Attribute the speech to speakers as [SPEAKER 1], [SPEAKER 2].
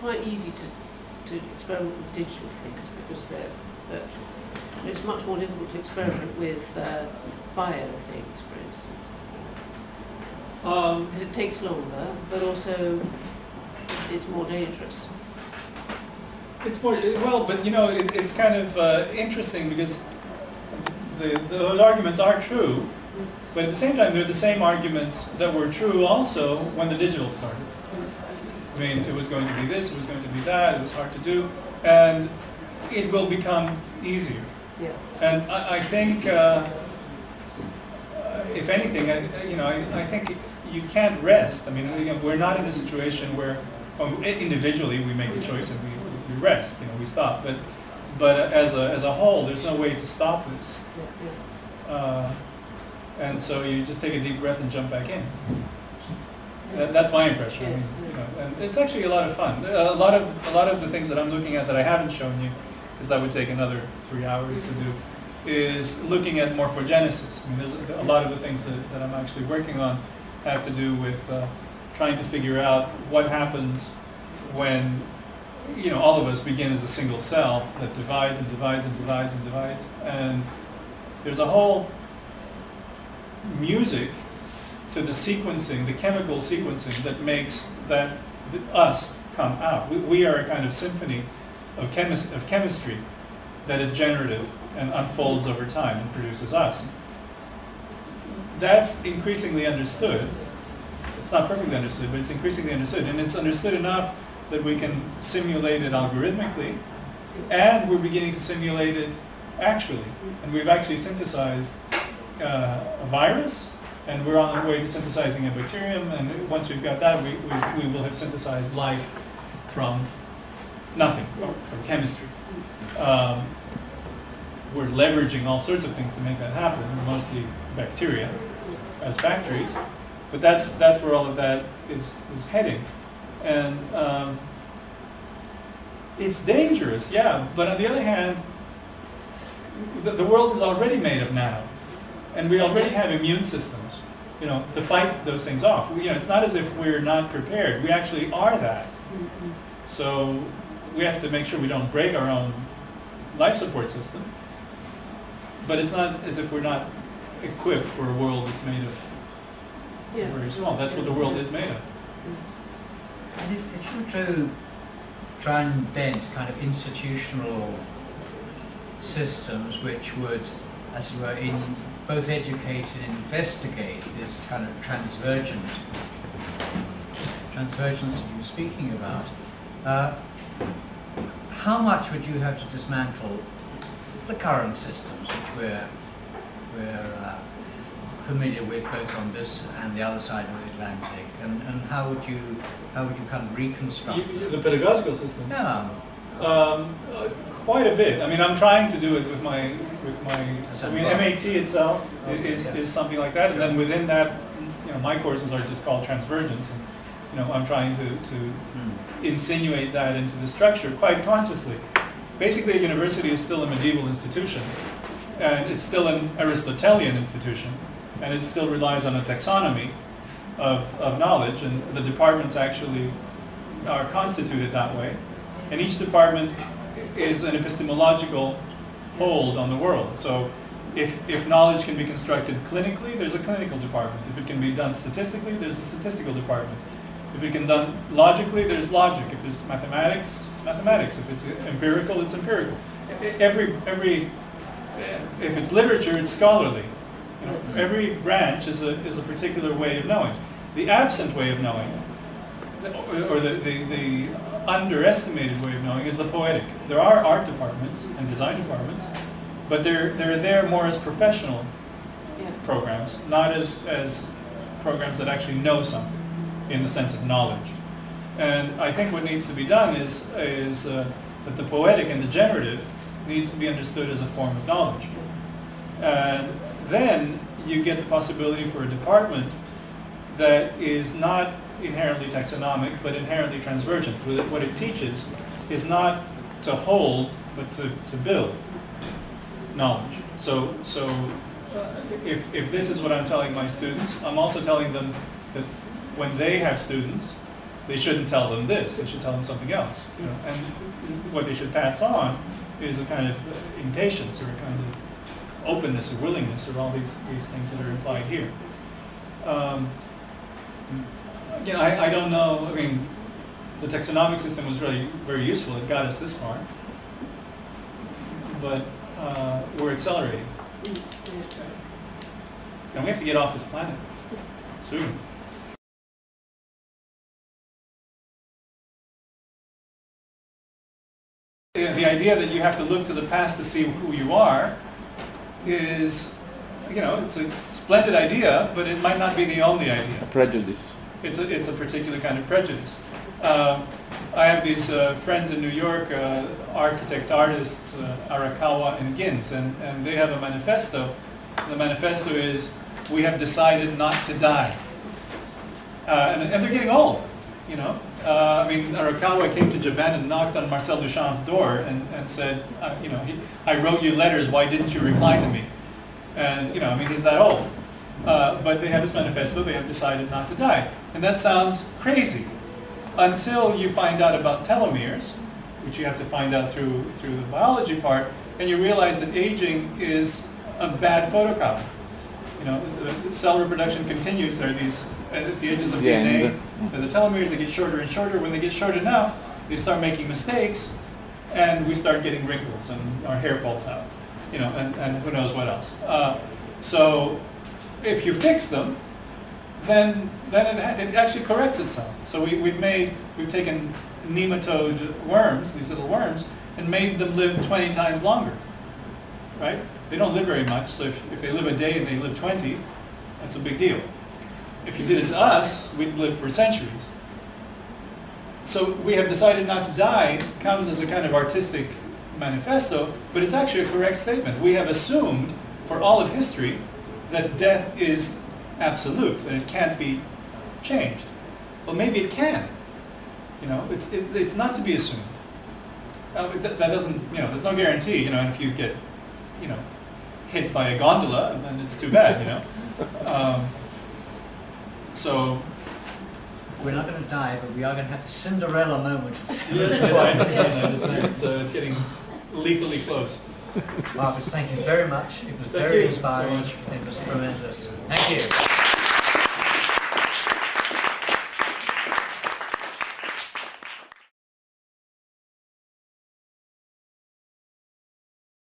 [SPEAKER 1] quite easy to experiment with digital things because they're virtual. And it's much more difficult to experiment with bio things, for instance. Because it takes longer, but also it's more dangerous.
[SPEAKER 2] It's more, well, but you know, it's kind of interesting because those arguments are true, but at the same time, they're the same arguments that were true also when the digital started. I mean, it was going to be this, it was going to be that, it was hard to do, and it will become easier.
[SPEAKER 1] Yeah.
[SPEAKER 2] And I think, if anything, I think you can't rest. I mean, we're not in a situation where individually we make a choice and we rest, we stop. But as a whole, there's no way to stop this. And so you just take a deep breath and jump back in. That's my impression. I mean, and it's actually a lot of fun. A lot of the things that I'm looking at that I haven't shown you, because that would take another 3 hours to do, is looking at morphogenesis. I mean, there's a lot of the things that I'm actually working on have to do with trying to figure out what happens when all of us begin as a single cell that divides and divides and divides and divides, and there's a whole music to the sequencing, the chemical sequencing that makes us come out. We are a kind of symphony of chemistry that is generative and unfolds over time and produces us. That's increasingly understood. It's not perfectly understood, but it's increasingly understood, and it's understood enough that we can simulate it algorithmically, and we're beginning to simulate it actually. And we've actually synthesized a virus, and we're on our way to synthesizing a bacterium, and once we've got that, we will have synthesized life from nothing, from chemistry. We're leveraging all sorts of things to make that happen, mostly bacteria as factories, but that's where all of that is heading. And it's dangerous, yeah, but on the other hand, the world is already made of nano, and we already have immune systems, to fight those things off. It's not as if we're not prepared. We actually are that. So we have to make sure we don't break our own life support system, but it's not as if we're not equipped for a world that's made of very small. That's what the world is made of.
[SPEAKER 3] And if you were to try and invent kind of institutional systems which would, as it were, both educate and investigate this kind of transvergence that you were speaking about, how much would you have to dismantle the current systems which we're familiar with both on this and the other side of the Atlantic, and how would you kind of reconstruct
[SPEAKER 2] the pedagogical system?
[SPEAKER 3] Yeah.
[SPEAKER 2] Quite a bit. I mean, I'm trying to do it with my MAT itself is something like that, and then within that, my courses are just called transvergence, and I'm trying to insinuate that into the structure quite consciously. Basically, a university is still a medieval institution, and it's still an Aristotelian institution, and it still relies on a taxonomy of knowledge, and the departments actually are constituted that way, and each department is an epistemological hold on the world. So if knowledge can be constructed clinically, there's a clinical department. If it can be done statistically, there's a statistical department. If it can be done logically, there's logic. If there's mathematics, it's mathematics. If it's empirical, it's empirical. If it's literature, it's scholarly. Every branch is a particular way of knowing. The absent way of knowing, or the underestimated way of knowing, is the poetic. There are art departments and design departments, but they're there more as professional programs, not as programs that actually know something in the sense of knowledge. And I think what needs to be done is that the poetic and the generative needs to be understood as a form of knowledge. And then you get the possibility for a department that is not inherently taxonomic, but inherently transvergent. What it teaches is not to hold, but to build knowledge. So if this is what I'm telling my students, I'm also telling them that when they have students, they shouldn't tell them this, they should tell them something else. You know? And what they should pass on is a kind of impatience or a kind of openness or willingness or all these things that are implied here. Again, I don't know, I mean, the taxonomic system was really very useful, it got us this far. But we're accelerating. And we have to get off this planet soon. The idea that you have to look to the past to see who you are is, you know, it's a splendid idea, but it might not be the only idea.
[SPEAKER 4] A prejudice.
[SPEAKER 2] It's a particular kind of prejudice. I have these friends in New York, architect artists, Arakawa and Gins, and they have a manifesto. The manifesto is, we have decided not to die. And they're getting old, you know. I mean, Arakawa came to Japan and knocked on Marcel Duchamp's door and said, you know, I wrote you letters, why didn't you reply to me? And, you know, I mean, he's that old. But they have this manifesto, they have decided not to die. And that sounds crazy until you find out about telomeres, which you have to find out through the biology part, and you realize that aging is a bad photocopy. You know, the cell reproduction continues. There are these, at the edges of DNA, the telomeres, they get shorter and shorter. When they get short enough, they start making mistakes, and we start getting wrinkles, and our hair falls out. You know, and who knows what else. So if you fix them, then it actually corrects itself. So we've taken nematode worms, these little worms, and made them live 20 times longer, right? They don't live very much, so if they live a day and they live 20, that's a big deal. If you did it to us, we'd live for centuries. So we have decided not to die comes as a kind of artistic manifesto, but it's actually a correct statement. We have assumed for all of history that death is absolute, that it can't be changed. Well, maybe it can. You know, it's not to be assumed. That doesn't, you know, there's no guarantee, you know, and if you get, you know, hit by a gondola, then it's too bad, you know. So
[SPEAKER 3] we're not going to die, but we are going to have the Cinderella moment.
[SPEAKER 2] Yes, I understand that. So it's getting lethally close.
[SPEAKER 3] Markos, thank you very much. It was very inspiring. It was tremendous. Thank you.